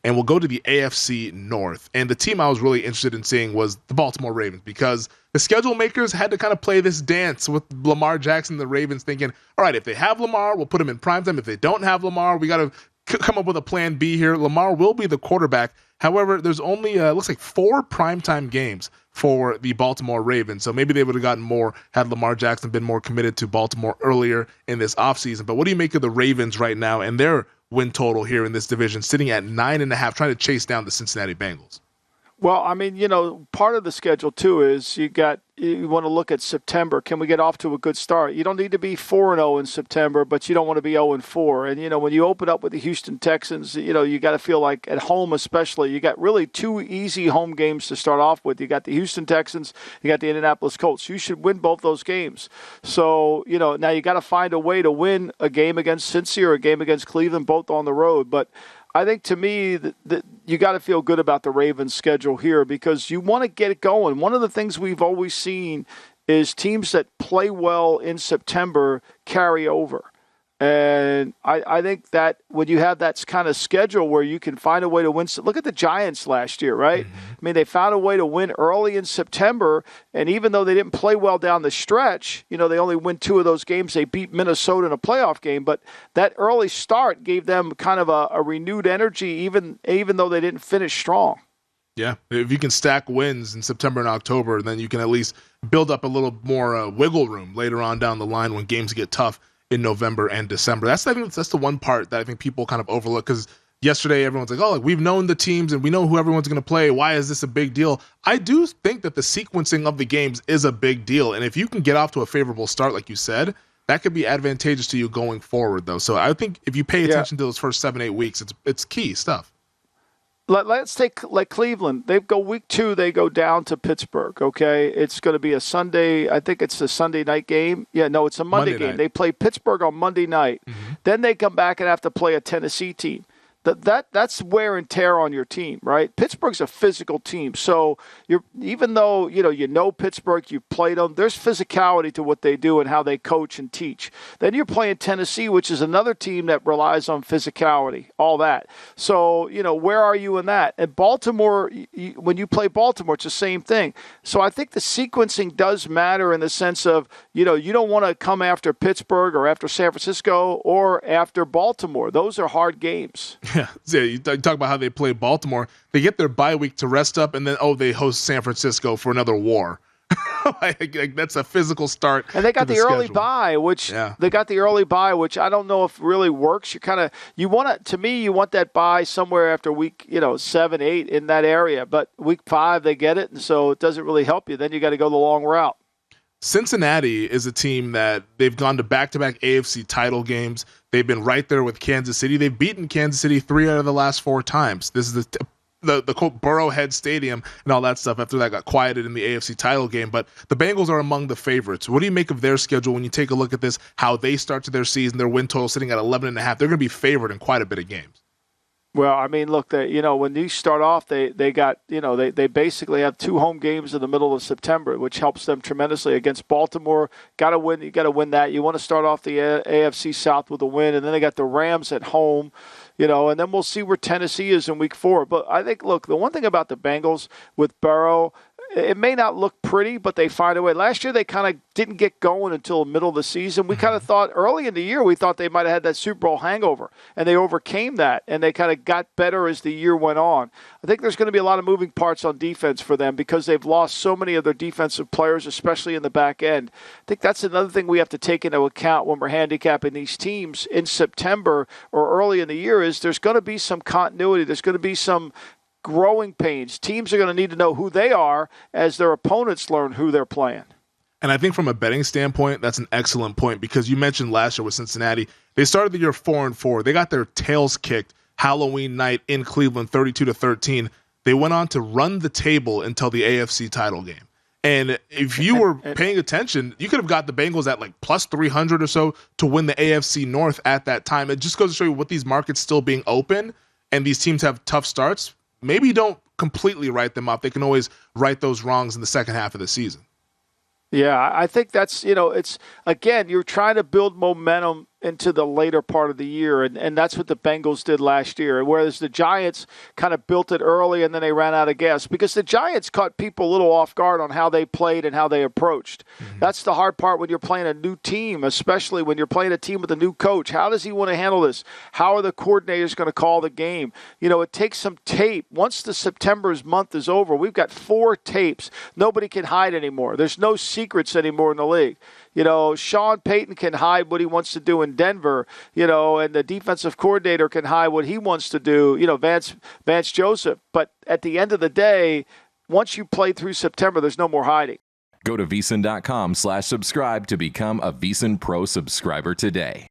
and we'll go to the AFC North. And the team I was really interested in seeing was the Baltimore Ravens, because the schedule makers had to kind of play this dance with Lamar Jackson and the Ravens, thinking, all right, if they have Lamar, we'll put him in primetime. If they don't have Lamar, we got to come up with a plan B here. Lamar will be the quarterback. However, there's only, looks like 4 primetime games for the Baltimore Ravens. So maybe they would have gotten more had Lamar Jackson been more committed to Baltimore earlier in this offseason. But what do you make of the Ravens right now and their win total here in this division, sitting at 9.5, trying to chase down the Cincinnati Bengals? Well, I mean, part of the schedule, too, is you want to look at September. Can we get off to a good start? You don't need to be 4-0 in September, but you don't want to be 0-4. And, when you open up with the Houston Texans, you got to feel like at home especially, you got really 2 easy home games to start off with. You got the Houston Texans, you got the Indianapolis Colts. You should win both those games. So, now you got to find a way to win a game against Cincy or a game against Cleveland, both on the road. But I think, to me, that you got to feel good about the Ravens' schedule here because you want to get it going. One of the things we've always seen is teams that play well in September carry over. And I think that when you have that kind of schedule where you can find a way to win, look at the Giants last year, right? Mm-hmm. I mean, they found a way to win early in September, and even though they didn't play well down the stretch, they only win 2 of those games. They beat Minnesota in a playoff game, but that early start gave them kind of a renewed energy, even though they didn't finish strong. Yeah, if you can stack wins in September and October, then you can at least build up a little more wiggle room later on down the line when games get tough in November and December. I think that's the one part that I think people kind of overlook, because yesterday everyone's like, oh, we've known the teams and we know who everyone's going to play. Why is this a big deal? I do think that the sequencing of the games is a big deal. And if you can get off to a favorable start, like you said, that could be advantageous to you going forward, though. So I think if you pay attention to those first 7-8 weeks, it's key stuff. Let's take like Cleveland. They go week 2, they go down to Pittsburgh, okay? It's going to be a Sunday. I think it's a Sunday night game. Yeah, no, it's a Monday game. Night. They play Pittsburgh on Monday night. Mm-hmm. Then they come back and have to play a Tennessee team. That's wear and tear on your team, right? Pittsburgh's a physical team. So even though, you know Pittsburgh, you've played them, there's physicality to what they do and how they coach and teach. Then you're playing Tennessee, which is another team that relies on physicality, all that. So, where are you in that? And Baltimore, when you play Baltimore, it's the same thing. So I think the sequencing does matter in the sense of, you don't want to come after Pittsburgh or after San Francisco or after Baltimore. Those are hard games. Yeah, you talk about how they play Baltimore. They get their bye week to rest up, and then, they host San Francisco for another war. like that's a physical start. And they got the early bye, which I don't know if really works. You want that bye somewhere after week 7, 8 in that area. But week 5 they get it, and so it doesn't really help you. Then you got to go the long route. Cincinnati is a team that they've gone to back-to-back AFC title games. They've been right there with Kansas City. They've beaten Kansas City 3 out of the last 4 times. This is the quote Burrowhead Stadium and all that stuff after that got quieted in the AFC title game. But the Bengals are among the favorites. What do you make of their schedule when you take a look at this, how they start to their season, their win total sitting at 11.5? They're going to be favored in quite a bit of games. Well, I mean, look, when you start off, they basically have 2 home games in the middle of September, which helps them tremendously against Baltimore. Got to win. You got to win that. You want to start off the AFC South with a win, and then they got the Rams at home, and then we'll see where Tennessee is in week 4. But I think, look, the one thing about the Bengals with Burrow, it may not look pretty, but they find a way. Last year, they kind of didn't get going until the middle of the season. We kind of thought early in the year, we thought they might have had that Super Bowl hangover, and they overcame that, and they kind of got better as the year went on. I think there's going to be a lot of moving parts on defense for them because they've lost so many of their defensive players, especially in the back end. I think that's another thing we have to take into account when we're handicapping these teams in September or early in the year is there's going to be some continuity. There's going to be some growing pains. Teams are going to need to know who they are as their opponents learn who they're playing. And I think from a betting standpoint, that's an excellent point because you mentioned last year with Cincinnati, they started the year 4-4. They got their tails kicked Halloween night in Cleveland, 32-13. They went on to run the table until the AFC title game. And if you were paying attention, you could have got the Bengals at like plus 300 or so to win the AFC North at that time. It just goes to show you with these markets still being open and these teams have tough starts, maybe you don't completely write them up. They can always right those wrongs in the second half of the season. Yeah, I think that's, it's, again, you're trying to build momentum into the later part of the year, and that's what the Bengals did last year. Whereas the Giants kind of built it early and then they ran out of gas because the Giants caught people a little off guard on how they played and how they approached. Mm-hmm. That's the hard part when you're playing a new team, especially when you're playing a team with a new coach. How does he want to handle this? How are the coordinators going to call the game? It takes some tape. Once the September's month is over, we've got 4 tapes. Nobody can hide anymore. There's no secrets anymore in the league. Sean Payton can hide what he wants to do in Denver, and the defensive coordinator can hide what he wants to do, Vance Joseph. But at the end of the day, once you play through September, there's no more hiding. Go to VSiN.com/subscribe to become a VSiN Pro subscriber today.